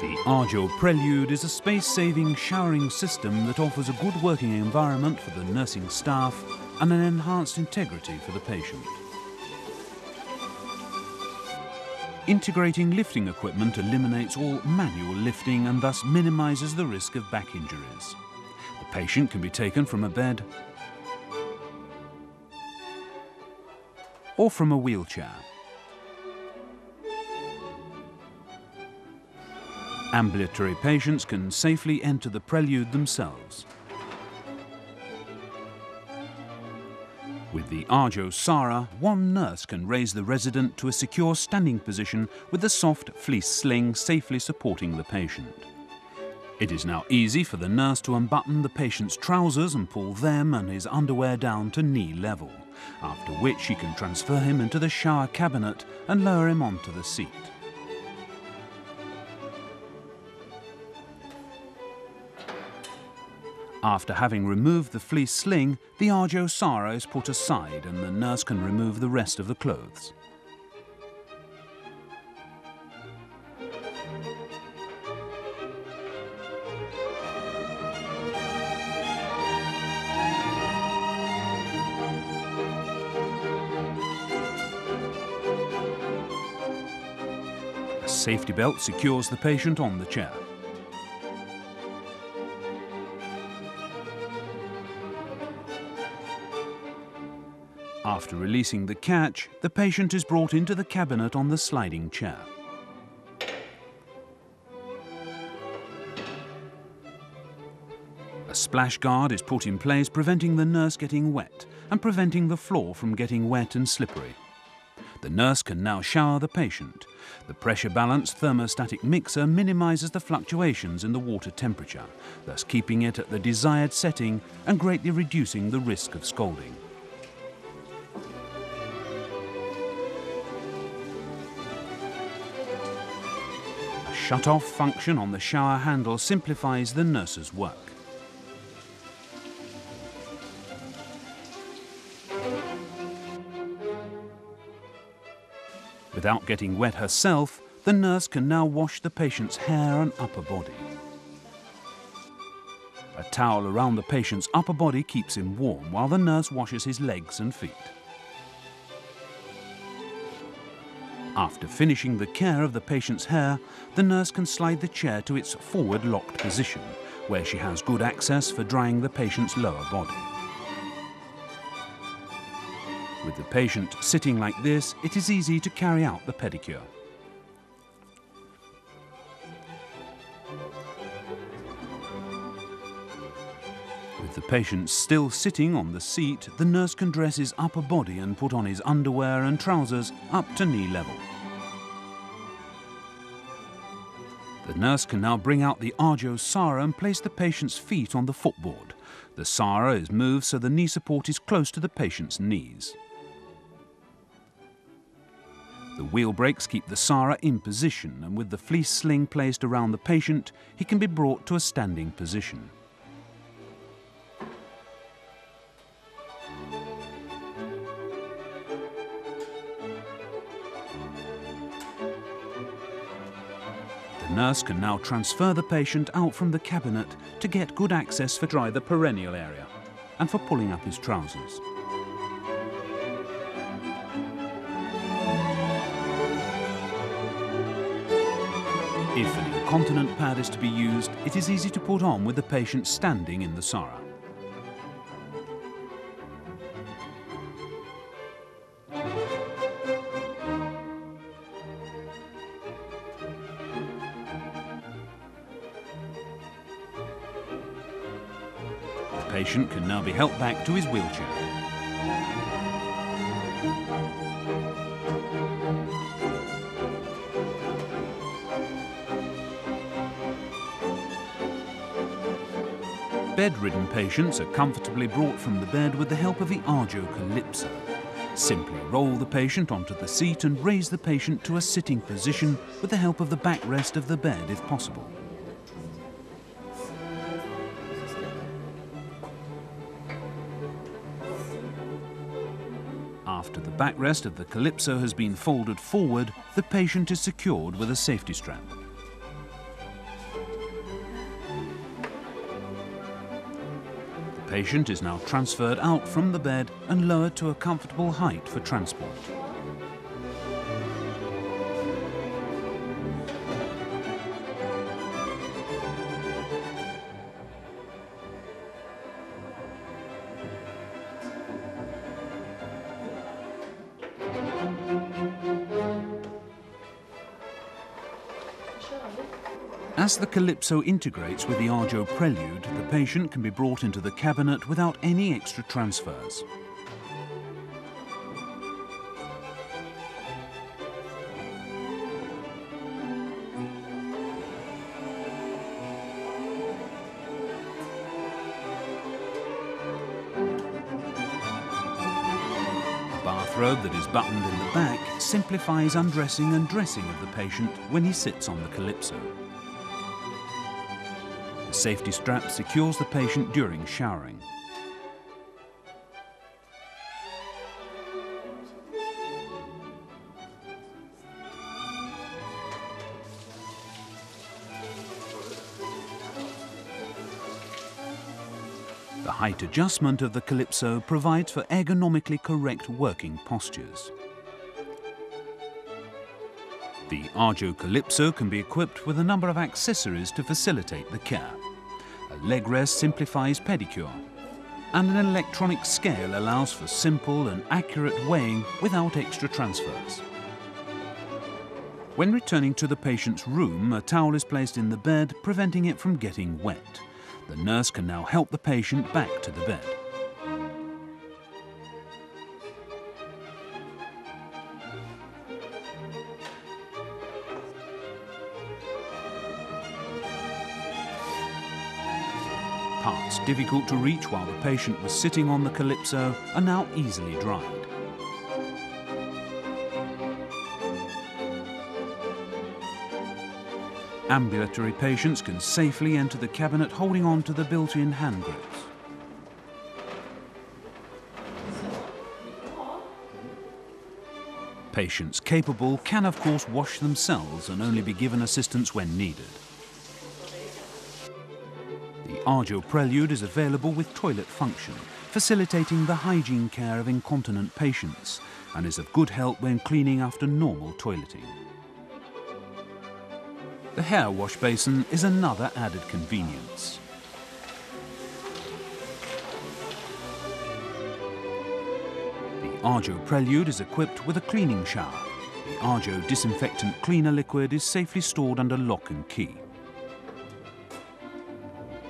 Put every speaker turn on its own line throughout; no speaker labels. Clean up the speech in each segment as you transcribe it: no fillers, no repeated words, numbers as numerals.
The Arjo Prelude is a space-saving showering system that offers a good working environment for the nursing staff and an enhanced integrity for the patient. Integrating lifting equipment eliminates all manual lifting and thus minimises the risk of back injuries. The patient can be taken from a bed or from a wheelchair. Ambulatory patients can safely enter the Prelude themselves. With the Arjo Sara, one nurse can raise the resident to a secure standing position with the soft fleece sling safely supporting the patient. It is now easy for the nurse to unbutton the patient's trousers and pull them and his underwear down to knee level, after which she can transfer him into the shower cabinet and lower him onto the seat. After having removed the fleece sling, the Arjo Sara is put aside and the nurse can remove the rest of the clothes. A safety belt secures the patient on the chair. After releasing the catch, the patient is brought into the cabinet on the sliding chair. A splash guard is put in place, preventing the nurse getting wet and preventing the floor from getting wet and slippery. The nurse can now shower the patient. The pressure-balanced thermostatic mixer minimises the fluctuations in the water temperature, thus keeping it at the desired setting and greatly reducing the risk of scalding. Shut-off function on the shower handle simplifies the nurse's work. Without getting wet herself, the nurse can now wash the patient's hair and upper body. A towel around the patient's upper body keeps him warm while the nurse washes his legs and feet. After finishing the care of the patient's hair, the nurse can slide the chair to its forward locked position, where she has good access for drying the patient's lower body. With the patient sitting like this, it is easy to carry out the pedicure. With the patient still sitting on the seat, the nurse can dress his upper body and put on his underwear and trousers up to knee level. The nurse can now bring out the Arjo Sara and place the patient's feet on the footboard. The Sara is moved so the knee support is close to the patient's knees. The wheel brakes keep the Sara in position, and with the fleece sling placed around the patient, he can be brought to a standing position. The nurse can now transfer the patient out from the cabinet to get good access for dry the perineal area and for pulling up his trousers. If an incontinent pad is to be used, it is easy to put on with the patient standing in the Sara. The patient can now be helped back to his wheelchair. Bedridden patients are comfortably brought from the bed with the help of the Arjo Calypso. Simply roll the patient onto the seat and raise the patient to a sitting position with the help of the backrest of the bed if possible. After the backrest of the Calypso has been folded forward, the patient is secured with a safety strap. patient is now transferred out from the bed and lowered to a comfortable height for transport. As the Calypso integrates with the Arjo Prelude, the patient can be brought into the cabinet without any extra transfers. A bathrobe that is buttoned in the back simplifies undressing and dressing of the patient when he sits on the Calypso. The safety strap secures the patient during showering. The height adjustment of the Calypso provides for ergonomically correct working postures. The Arjo Calypso can be equipped with a number of accessories to facilitate the care. A leg rest simplifies pedicure, and an electronic scale allows for simple and accurate weighing without extra transfers. When returning to the patient's room, a towel is placed in the bed, preventing it from getting wet. The nurse can now help the patient back to the bed. Parts difficult to reach while the patient was sitting on the Calypso are now easily dried. Ambulatory patients can safely enter the cabinet holding on to the built-in hand grips. Patients capable can of course wash themselves and only be given assistance when needed. The Arjo Prelude is available with toilet function, facilitating the hygiene care of incontinent patients, and is of good help when cleaning after normal toileting. The hair wash basin is another added convenience. The Arjo Prelude is equipped with a cleaning shower. The Arjo disinfectant cleaner liquid is safely stored under lock and key.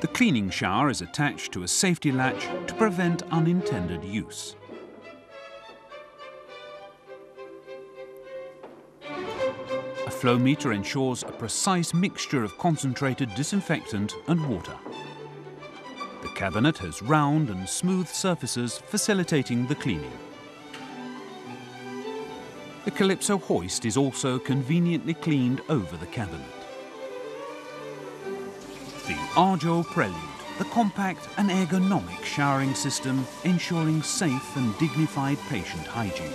The cleaning shower is attached to a safety latch to prevent unintended use. A flow meter ensures a precise mixture of concentrated disinfectant and water. The cabinet has round and smooth surfaces facilitating the cleaning. The Calypso hoist is also conveniently cleaned over the cabinet. The Arjo Prelude, the compact and ergonomic showering system ensuring safe and dignified patient hygiene.